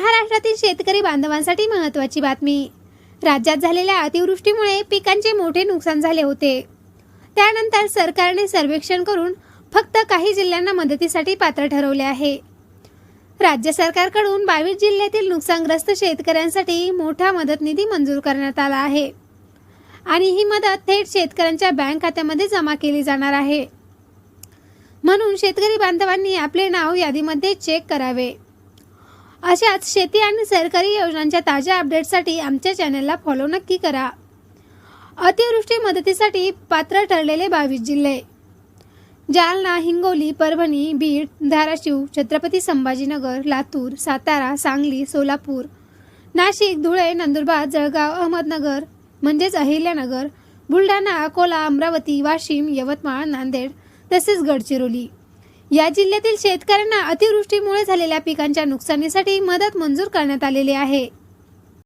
महाराष्ट्रातील शेतकरी बांधवांसाठी महत्त्वाची बातमी. राज्यात झालेल्या अतिवृष्टीमुळे पिकांचे मोठे नुकसान झाले होते. त्यानंतर सरकारने सर्वेक्षण करून फक्त काही जिल्ह्यांना मदतीसाठी पात्र ठरवले आहे. राज्य सरकारकडून 22 जिल्ह्यातील नुकसानग्रस्त शेतकऱ्यांसाठी मोठा मदत निधी मंजूर करण्यात आला आहे आणि ही मदत थेट शेतकऱ्यांच्या बँक खात्यामध्ये जमा केली जाणार आहे. म्हणून शेतकरी बांधवांनी आपले नाव यादीमध्ये चेक करावे. अशाच शेती आणि सरकारी योजनांच्या ताज्या अपडेट्ससाठी आमच्या चॅनलला फॉलो नक्की करा. अतिवृष्टी मदतीसाठी पात्र ठरलेले 22 जिल्हे: जालना, हिंगोली, परभणी, बीड, धाराशिव, छत्रपती संभाजीनगर, लातूर, सातारा, सांगली, सोलापूर, नाशिक, धुळे, नंदुरबार, जळगाव, अहमदनगर म्हणजेच अहिल्यानगर, बुलढाणा, अकोला, अमरावती, वाशिम, यवतमाळ, नांदेड तसेच गडचिरोली या जिल्ह्यातील शेतकऱ्यांना अतिवृष्टीमुळे झालेल्या पिकांच्या नुकसानीसाठी मदत मंजूर करण्यात आलेली आहे.